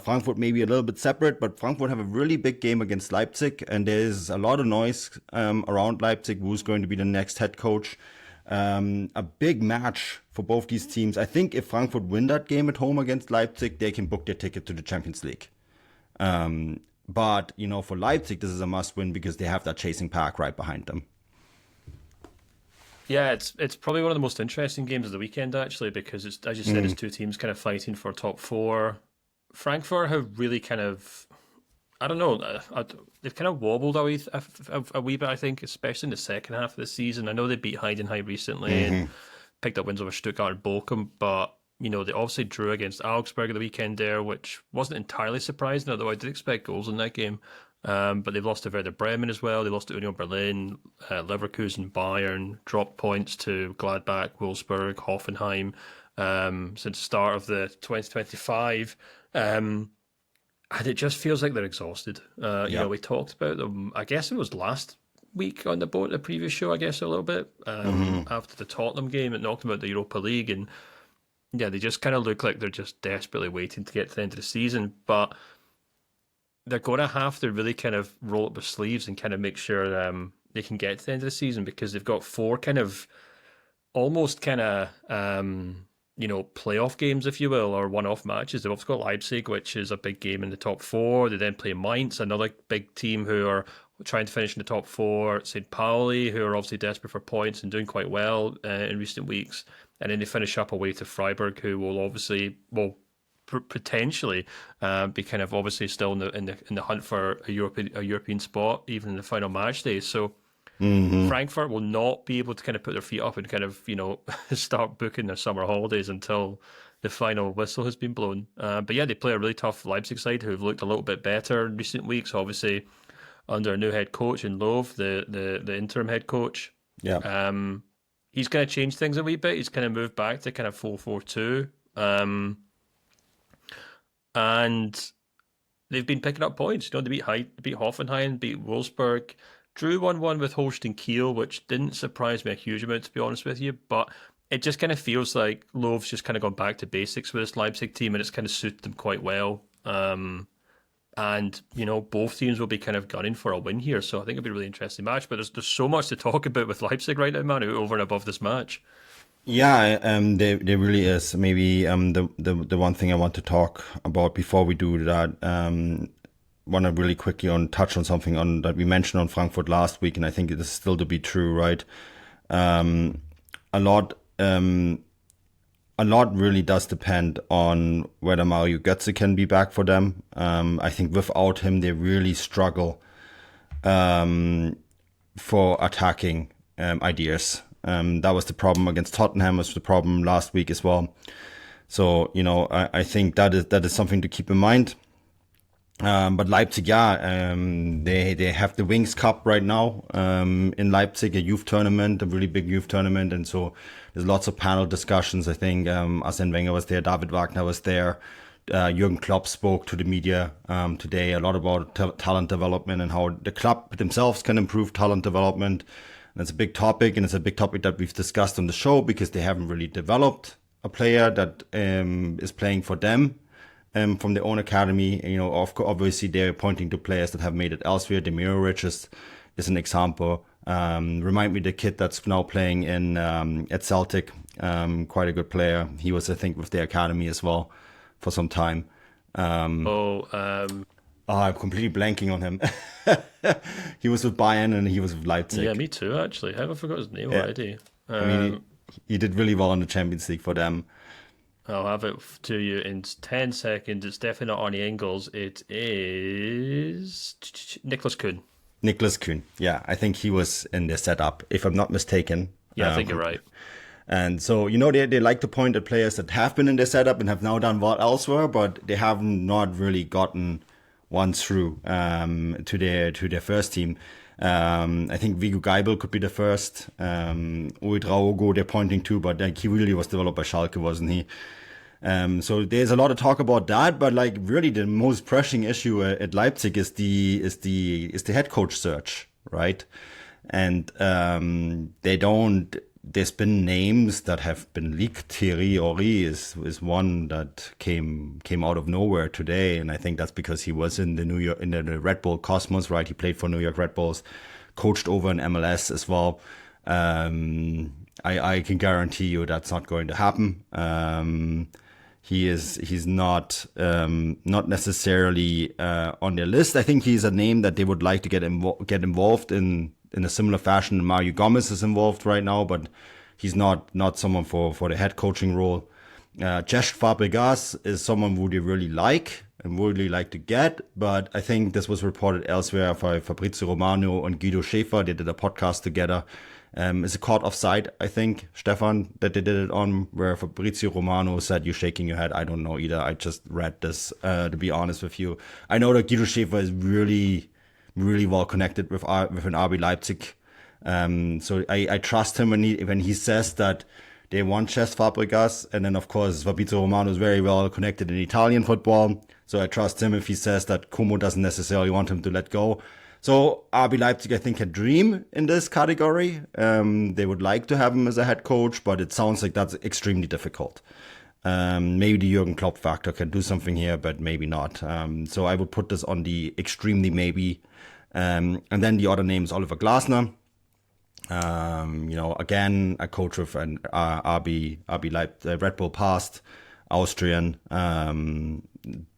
Frankfurt maybe a little bit separate, but Frankfurt have a really big game against Leipzig, and there's a lot of noise around Leipzig, who's going to be the next head coach. A big match for both these teams. I think if Frankfurt win that game at home against Leipzig, they can book their ticket to the Champions League. But, for Leipzig, this is a must-win because they have that chasing pack right behind them. Yeah, it's probably one of the most interesting games of the weekend, actually, because it's, as you said, it's two teams kind of fighting for top four. Frankfurt have really kind of, I don't know, they've kind of wobbled a wee bit, I think, especially in the second half of the season. I know they beat Heidenheim recently and picked up wins over Stuttgart and Bochum, but, they obviously drew against Augsburg at the weekend there, which wasn't entirely surprising, although I did expect goals in that game. But they've lost to Werder Bremen as well. They lost to Union Berlin, Leverkusen, Bayern, dropped points to Gladbach, Wolfsburg, Hoffenheim since the start of the 2025. And it just feels like they're exhausted. We talked about them, I guess it was last week on the previous show, I guess, a little bit, after the Tottenham game. It knocked them out the Europa League. And yeah, they just kind of look like they're just desperately waiting to get to the end of the season. But they're going to have to really kind of roll up their sleeves and kind of make sure they can get to the end of the season, because they've got four kind of almost kind of, playoff games, if you will, or one-off matches. They've also got Leipzig, which is a big game in the top four. They then play Mainz, another big team who are trying to finish in the top four. St. Pauli, who are obviously desperate for points and doing quite well in recent weeks. And then they finish up away to Freiburg, who will obviously, potentially be kind of obviously still in the hunt for a European spot, even in the final match day. So Frankfurt will not be able to kind of put their feet up and kind of start booking their summer holidays until the final whistle has been blown. But yeah, they play a really tough Leipzig side who've looked a little bit better in recent weeks. Obviously, under a new head coach in Löw, the interim head coach. Yeah. He's kind of changed things a wee bit. He's kind of moved back to kind of 4-4-2. And they've been picking up points. They beat Hoffenheim, beat Wolfsburg, drew 1-1 with Holstein Kiel, which didn't surprise me a huge amount, to be honest with you. But it just kind of feels like Löw's just kind of gone back to basics with this Leipzig team, and it's kind of suited them quite well. And both teams will be kind of gunning for a win here, so I think it'll be a really interesting match. But there's so much to talk about with Leipzig right now, Manu, over and above this match. Yeah, there really is. Maybe the one thing I want to talk about before we do that, want to really quickly touch on something that we mentioned on Frankfurt last week, and I think it is still to be true, right? A lot really does depend on whether Mario Götze can be back for them. I think without him, they really struggle for attacking ideas. That was the problem against Tottenham, was the problem last week as well. So, I think that is something to keep in mind. But Leipzig, they have the Wings Cup right now in Leipzig, a youth tournament, a really big youth tournament. And so there's lots of panel discussions. I think Arsene Wenger was there, David Wagner was there. Jürgen Klopp spoke to the media today a lot about talent development and how the club themselves can improve talent development. And it's a big topic, and it's a big topic that we've discussed on the show because they haven't really developed a player that is playing for them from their own academy. Obviously they're pointing to players that have made it elsewhere. Demirovic is an example. Remind me the kid that's now playing in at Celtic, quite a good player. He was, I think, with their academy as well for some time. I'm completely blanking on him. He was with Bayern and he was with Leipzig. Yeah, me too, actually. Have I forgot his name already? He did really well in the Champions League for them. I'll have it to you in 10 seconds. It's definitely not Arnie Engels. It is Niklas Kuhn. Niklas Kuhn. Yeah, I think he was in their setup, if I'm not mistaken. Yeah, I think you're right. And so, they like to point at players that have been in their setup and have now done well elsewhere, but they have not really gotten one through to their first team. I think Vigo Geibel could be the first. Uwe Draogo they're pointing to, but he really was developed by Schalke, wasn't he? So there's a lot of talk about that, but really the most pressing issue at Leipzig is the head coach search, right? And they don't there's been names that have been leaked. Thierry Henry is one that came out of nowhere today, and I think that's because he was in the Red Bull Cosmos, right? He played for New York Red Bulls, coached over in MLS as well. I can guarantee you that's not going to happen. He's not necessarily on their list. I think he's a name that they would like to get involved in a similar fashion. Mario Gomez is involved right now, but he's not someone for the head coaching role. Cesc Fabregas is someone who they really like and really like to get, but I think this was reported elsewhere by Fabrizio Romano and Guido Schäfer. They did a podcast together. It's a caught offside, I think, Stefan, that they did it on, where Fabrizio Romano said, "You're shaking your head." I don't know either. I just read this, to be honest with you. I know that Guido Schäfer is really, really well connected with an RB Leipzig. So I trust him when he says that they want Cesc Fabregas. And then, of course, Fabrizio Romano is very well connected in Italian football. So I trust him if he says that Como doesn't necessarily want him to let go. So RB Leipzig, I think, can dream in this category. They would like to have him as a head coach, but it sounds like that's extremely difficult. Maybe the Jurgen Klopp factor can do something here, but maybe not. So I would put this on the extremely maybe. And then the other name is Oliver Glasner. Again, a coach with an RB Leipzig, Red Bull past, Austrian.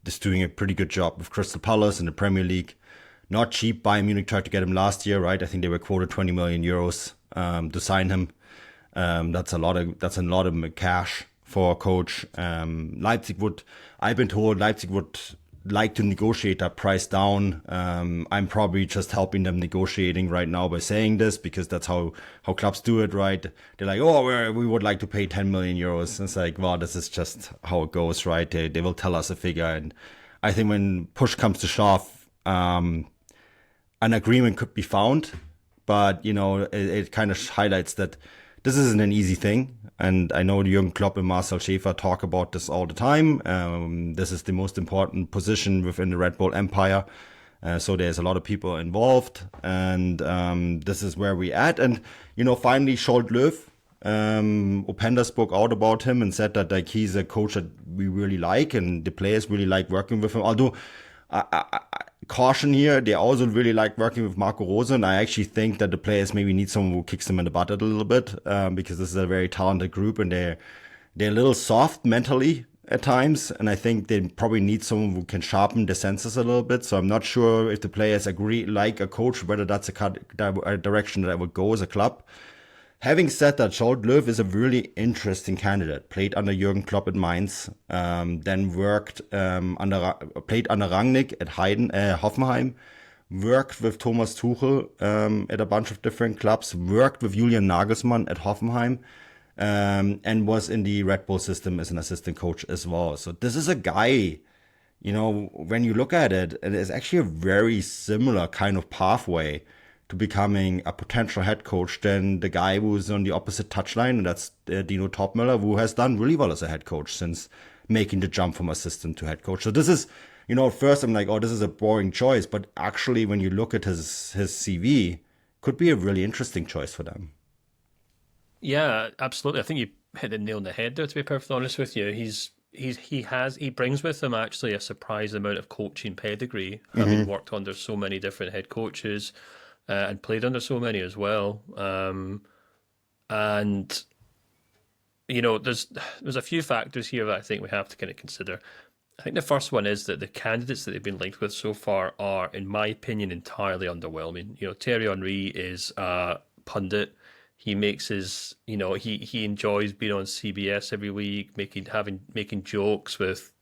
Is doing a pretty good job with Crystal Palace in the Premier League. Not cheap. Bayern Munich tried to get him last year, right? I think they were quoted 20 million euros to sign him. That's a lot of cash for a coach. I've been told Leipzig would like to negotiate that price down. I'm probably just helping them negotiating right now by saying this, because that's how clubs do it, right? They're like, oh, we would like to pay 10 million euros. And it's like, well, this is just how it goes, right? They will tell us a figure. And I think when push comes to shove, an agreement could be found, but it kind of highlights that this isn't an easy thing. And I know Jürgen Klopp and Marcel Schäfer talk about this all the time. This is the most important position within the Red Bull empire. So there's a lot of people involved, and this is where we're at. And finally, Scholt Löw, Openda spoke out about him and said that like he's a coach that we really like, and the players really like working with him. Although I caution here, they also really like working with Marco Rose, and I actually think that the players maybe need someone who kicks them in the butt a little bit, because this is a very talented group, and they're a little soft mentally at times, and I think they probably need someone who can sharpen the senses a little bit. So I'm not sure if the players agree like a coach, whether that's a direction that I would go as a club. Having said that, Scholt Löw is a really interesting candidate. Played under Jürgen Klopp at Mainz, then played under Rangnick at Hoffenheim, worked with Thomas Tuchel at a bunch of different clubs, worked with Julian Nagelsmann at Hoffenheim, and was in the Red Bull system as an assistant coach as well. So this is a guy, when you look at it, it is actually a very similar kind of pathway to becoming a potential head coach than the guy who's on the opposite touchline, and that's Dino Topmöller, who has done really well as a head coach since making the jump from assistant to head coach. So this is, at first I'm like, oh, this is a boring choice, but actually when you look at his CV, could be a really interesting choice for them. Yeah, absolutely. I think you hit the nail on the head there, to be perfectly honest with you. He brings with him actually a surprise amount of coaching pedigree, having worked under so many different head coaches, and played under so many as well. And there's a few factors here that I think we have to kind of consider. I think the first one is that the candidates that they've been linked with so far are, in my opinion, entirely underwhelming. Thierry Henry is a pundit. He makes his, he enjoys being on CBS every week, making jokes with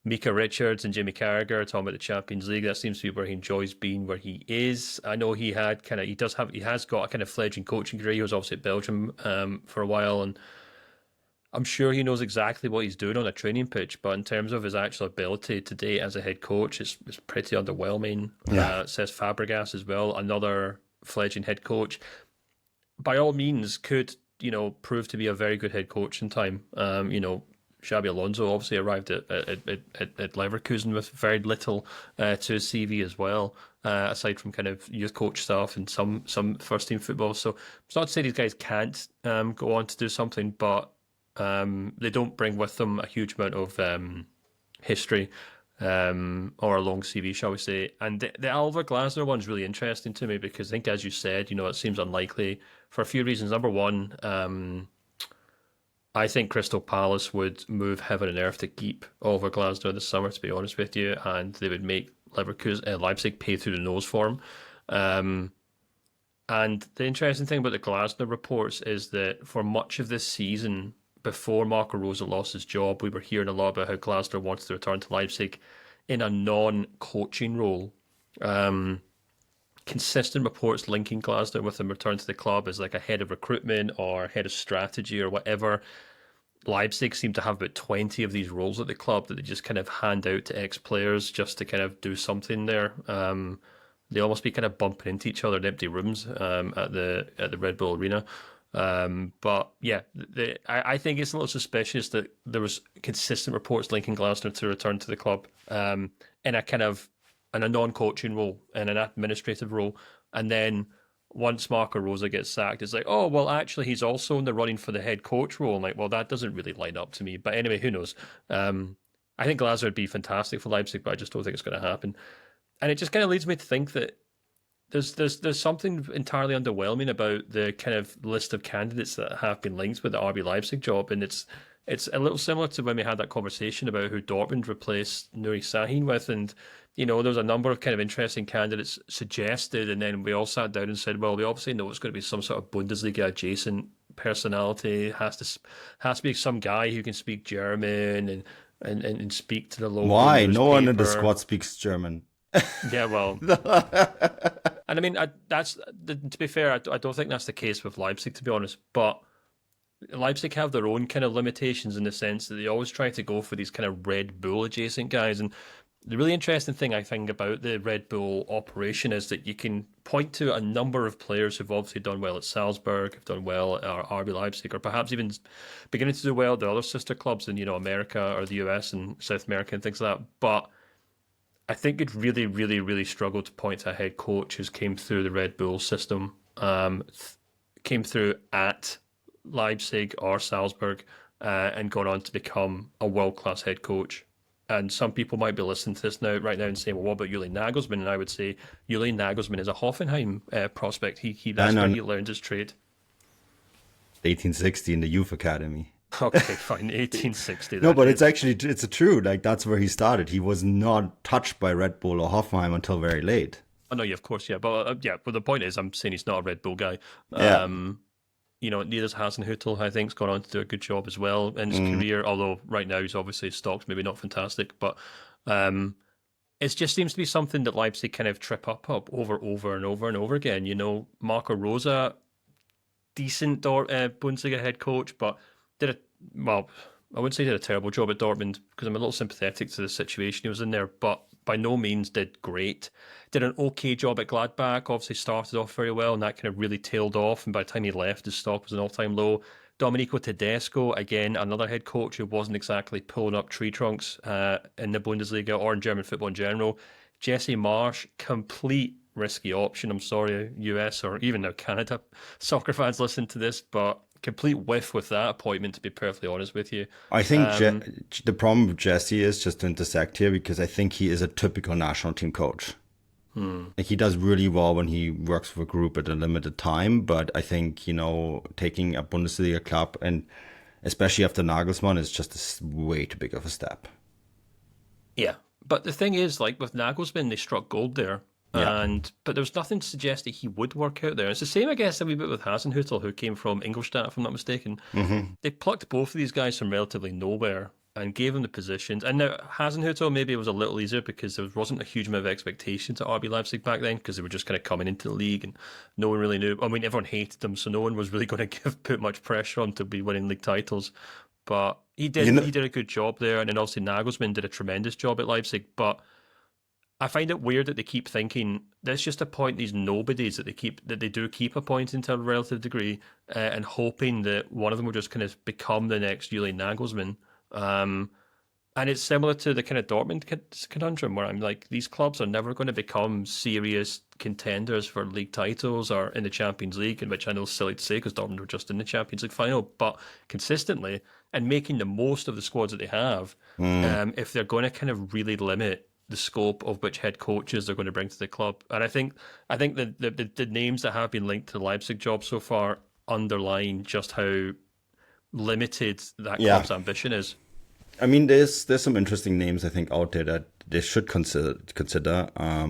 Mika Richards and Jimmy Carragher talking about the Champions League. That seems to be where he enjoys being, where he is. I know he has got a kind of fledgling coaching career. He was obviously at Belgium for a while, and I'm sure he knows exactly what he's doing on a training pitch. But in terms of his actual ability today as a head coach, it's pretty underwhelming. Yeah. Says Fabregas as well, another fledgling head coach. By all means, could prove to be a very good head coach in time. Xabi Alonso obviously arrived at Leverkusen with very little to his CV as well, aside from kind of youth coach stuff and some first team football. So it's not to say these guys can't go on to do something, but they don't bring with them a huge amount of history or a long CV, shall we say. And the Alva Glasner one's really interesting to me because I think, as you said, it seems unlikely for a few reasons. Number one, I think Crystal Palace would move heaven and earth to keep Oliver Glasner this summer, to be honest with you, and they would make Leipzig pay through the nose for him. And the interesting thing about the Glasner reports is that for much of this season, before Marco Rose lost his job, we were hearing a lot about how Glasner wants to return to Leipzig in a non-coaching role. Consistent reports linking Glasner with him return to the club as like a head of recruitment or head of strategy or whatever. Leipzig seem to have about 20 of these roles at the club that they just kind of hand out to ex-players just to kind of do something there. They almost be kind of bumping into each other in empty rooms at the Red Bull Arena. But yeah, I think it's a little suspicious that there was consistent reports linking Glasner to return to the club in a non-coaching role, in an administrative role, and then once Marco Rose gets sacked, it's like, oh, well, actually, he's also in the running for the head coach role. I'm like, well, that doesn't really line up to me. But anyway, who knows? I think Glasner would be fantastic for Leipzig, but I just don't think it's going to happen. And it just kind of leads me to think that there's something entirely underwhelming about the kind of list of candidates that have been linked with the RB Leipzig job, and it's a little similar to when we had that conversation about who Dortmund replaced Nuri Sahin with, and there was a number of kind of interesting candidates suggested, and then we all sat down and said, well, we obviously know it's going to be some sort of Bundesliga adjacent personality. Has to be some guy who can speak German and speak to the local Why? newspaper. No one in the squad speaks German. Yeah, well, and I mean, to be fair, I don't think that's the case with Leipzig, to be honest. But Leipzig have their own kind of limitations in the sense that they always try to go for these kind of Red Bull adjacent guys. And the really interesting thing I think about the Red Bull operation is that you can point to a number of players who've obviously done well at Salzburg, have done well at RB Leipzig, or perhaps even beginning to do well at the other sister clubs in America or the US and South America and things like that. But I think you'd really, really, really struggle to point to a head coach who's came through the Red Bull system, came through at Leipzig or Salzburg, and gone on to become a world-class head coach. And some people might be listening to this right now and saying, well, what about Julian Nagelsmann? And I would say Julian Nagelsmann is a Hoffenheim prospect. That's where he learned his trade. 1860 in the youth academy. Okay, fine, 1860. No, but it's true. Like, that's where he started. He was not touched by Red Bull or Hoffenheim until very late. Oh no, yeah, of course, yeah, but But the point is, I'm saying he's not a Red Bull guy. Yeah. Neither's Hasenhüttl. I think has gone on to do a good job as well in his career. Although right now he's obviously stock's maybe not fantastic, but it just seems to be something that Leipzig kind of trip up over and over again. Marco Rose, decent Bundesliga head coach, but I wouldn't say he did a terrible job at Dortmund because I'm a little sympathetic to the situation he was in there, but by no means did great. Did an okay job at Gladbach, obviously started off very well, and that kind of really tailed off, and by the time he left, his stock was an all-time low. Domenico Tedesco, again, another head coach who wasn't exactly pulling up tree trunks in the Bundesliga or in German football in general. Jesse Marsch, complete risky option. I'm sorry, US or even now Canada soccer fans listen to this, but complete whiff with that appointment, to be perfectly honest with you. I think the problem with Jesse is, just to intersect here, because I think he is a typical national team coach. Like, he does really well when he works with a group at a limited time, but I think, taking a Bundesliga club, and especially after Nagelsmann, is just way too big of a step. Yeah, but the thing is, like with Nagelsmann, they struck gold there. Yeah. But there was nothing to suggest that he would work out there. It's the same, I guess, a wee bit with Hasenhüttl, who came from Ingolstadt, if I'm not mistaken. They plucked both of these guys from relatively nowhere and gave them the positions. And now Hasenhüttl maybe it was a little easier because there wasn't a huge amount of expectation to RB Leipzig back then because they were just kind of coming into the league and no one really knew. I mean, everyone hated them, so no one was really going to put much pressure on to be winning league titles. But he did. He did a good job there, and then obviously Nagelsmann did a tremendous job at Leipzig. But I find it weird that they keep thinking let's just appoint these nobodies that they do keep appointing to a relative degree, and hoping that one of them will just kind of become the next Julian Nagelsmann. And it's similar to the kind of Dortmund conundrum where I'm like, these clubs are never going to become serious contenders for league titles or in the Champions League, in which I know is silly to say because Dortmund were just in the Champions League final, but consistently and making the most of the squads that they have, if they're going to kind of really limit the scope of which head coaches they're going to bring to the club. And I think the names that have been linked to the Leipzig job so far underline just how limited that club's ambition is. I mean, there's some interesting names I think out there that they should consider. I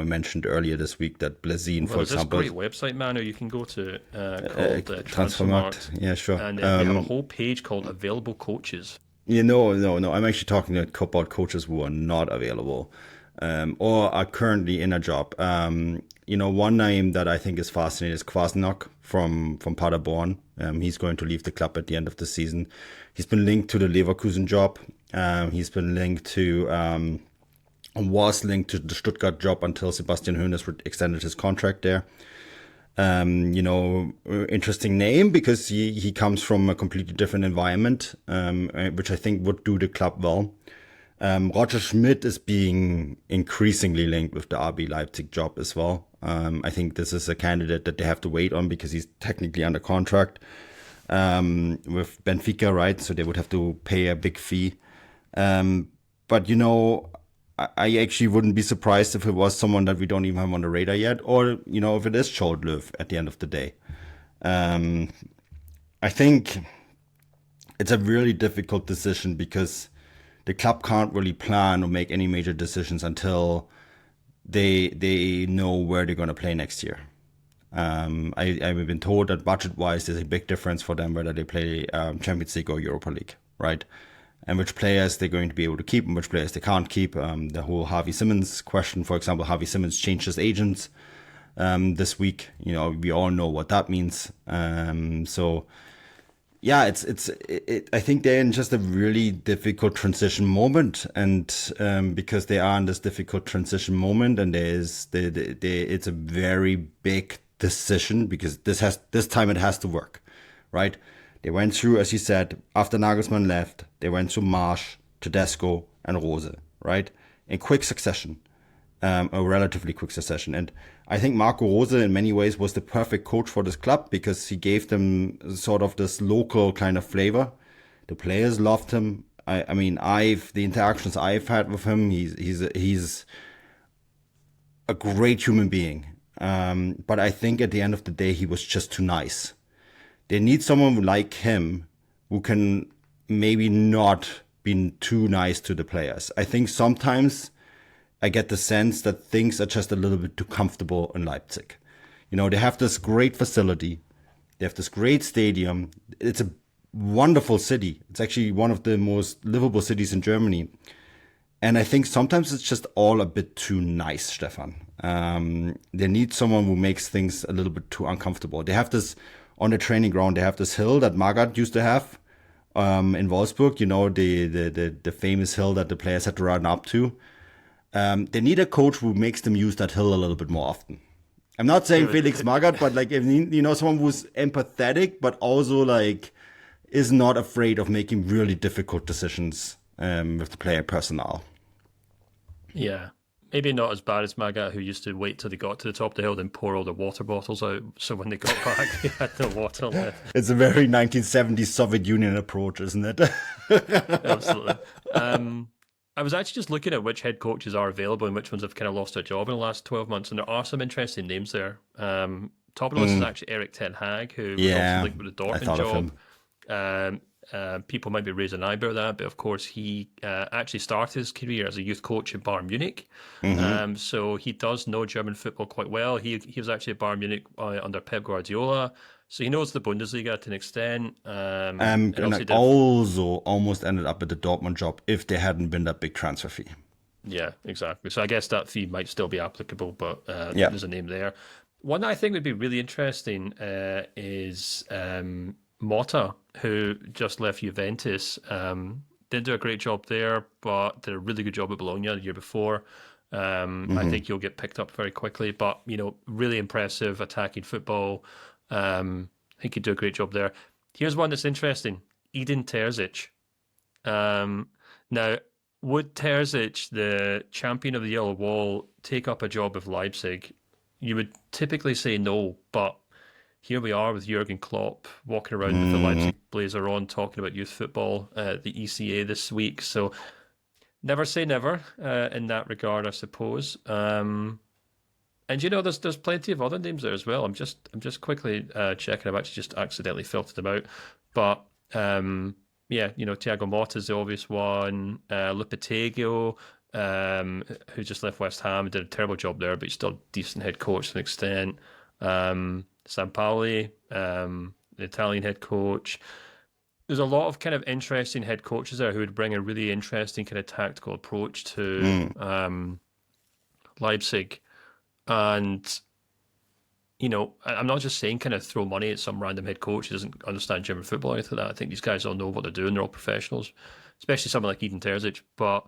mentioned earlier this week that Blazin, for example, there's this great website, Manu, you can go to called Transfermarkt. Yeah, sure. And they have a whole page called Available Coaches. No. I'm actually talking about coaches who are not available or are currently in a job. One name that I think is fascinating is Kwasniok from Paderborn. He's going to leave the club at the end of the season. He's been linked to the Leverkusen job. He's been linked to, was linked to the Stuttgart job until Sebastian Hoeneß extended his contract there. Interesting name because he comes from a completely different environment, which I think would do the club well. Roger Schmidt is being increasingly linked with the RB Leipzig job as well. I think this is a candidate that they have to wait on because he's technically under contract with Benfica, right? So they would have to pay a big fee. But I actually wouldn't be surprised if it was someone that we don't even have on the radar yet, or if it is shortlist at the end of the day. I think it's a really difficult decision because the club can't really plan or make any major decisions until they know where they're going to play next year. I've been told that budget-wise, there's a big difference for them whether they play Champions League or Europa League, right? And which players they're going to be able to keep and which players they can't keep. The whole Harvey Simmons question, for example, Harvey Simmons changed his agents this week. We all know what that means. Yeah, I think they're in just a really difficult transition moment, and because they are in this difficult transition moment, and it's a very big decision because this time it has to work, right? They went through, as you said, after Nagelsmann left, they went through Marsch, Tedesco, and Rose, right? In quick succession, a relatively quick succession. And I think Marco Rose, in many ways, was the perfect coach for this club because he gave them sort of this local kind of flavor. The players loved him. I mean, the interactions I've had with him, he's a great human being. But I think at the end of the day, he was just too nice. They need someone like him who can maybe not be too nice to the players. I think sometimes I get the sense that things are just a little bit too comfortable in Leipzig. They have this great facility. They have this great stadium. It's a wonderful city. It's actually one of the most livable cities in Germany. And I think sometimes it's just all a bit too nice, Stefan. They need someone who makes things a little bit too uncomfortable. They have this, on the training ground, they have this hill that Magath used to have in Wolfsburg, the famous hill that the players had to run up to. They need a coach who makes them use that hill a little bit more often. I'm not saying Felix Magath, but someone who's empathetic, but also is not afraid of making really difficult decisions with the player personnel. Yeah. Maybe not as bad as Magath, who used to wait till they got to the top of the hill and pour all the water bottles out. So when they got back, they had no water left. It's a very 1970s Soviet Union approach, isn't it? Absolutely. I was actually just looking at which head coaches are available and which ones have kind of lost their job in the last 12 months. And there are some interesting names there. Top of the list is actually Erik ten Hag, who was also linked with the Dortmund job. People might be raising an eyebrow at that, but of course he actually started his career as a youth coach at Bayern Munich. So he does know German football quite well. He was actually at Bayern Munich under Pep Guardiola. So he knows the Bundesliga to an extent. And also almost ended up at the Dortmund job if there hadn't been that big transfer fee. Yeah, exactly. So I guess that fee might still be applicable, but there's a name there. One that I think would be really interesting is Motta, who just left Juventus. Didn't do a great job there, but did a really good job at Bologna the year before. I think he'll get picked up very quickly, but really impressive attacking football. I think he'd do a great job there. Here's one that's interesting. Edin Terzic. Now, would Terzic, the champion of the yellow wall, take up a job with Leipzig? You would typically say no, but here we are with Jurgen Klopp walking around with the Leipzig blazer on, talking about youth football at the ECA this week. So never say never in that regard, I suppose. And there's plenty of other names there as well. I'm just quickly checking. I've actually just accidentally filtered them out, but yeah, Thiago Motta is the obvious one. Lopetegui, who just left West Ham, did a terrible job there, but he's still a decent head coach to an extent. Sampaoli, the Italian head coach. There's a lot of kind of interesting head coaches there who would bring a really interesting kind of tactical approach to Leipzig. And, I'm not just saying kind of throw money at some random head coach who doesn't understand German football or anything like that. I think these guys all know what they're doing. They're all professionals, especially someone like Edin Terzic. But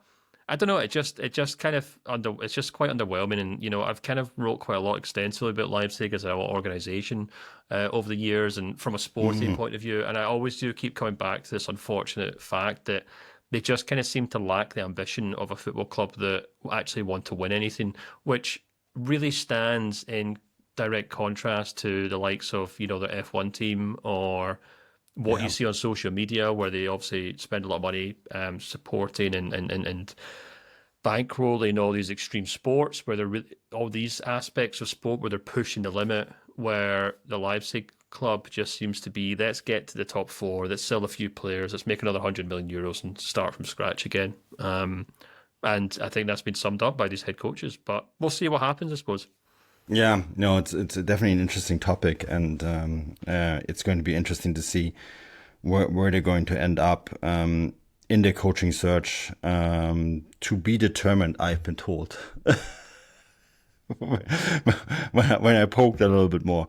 I don't know. It just kind of it's just quite underwhelming. And I've kind of wrote quite a lot extensively about Leipzig as an organisation over the years, and from a sporting point of view. And I always do keep coming back to this unfortunate fact that they just kind of seem to lack the ambition of a football club that actually want to win anything, which really stands in direct contrast to the likes of their F1 team, or what you see on social media, where they obviously spend a lot of money supporting and bankrolling all these extreme sports, where they're all these aspects of sport where they're pushing the limit, where the Leipzig club just seems to be, let's get to the top four, let's sell a few players, let's make another 100 million euros and start from scratch again. And I think that's been summed up by these head coaches, but we'll see what happens, I suppose. Yeah, no, it's definitely an interesting topic, and it's going to be interesting to see where they're going to end up in their coaching search. To be determined, I've been told. when I poked a little bit more,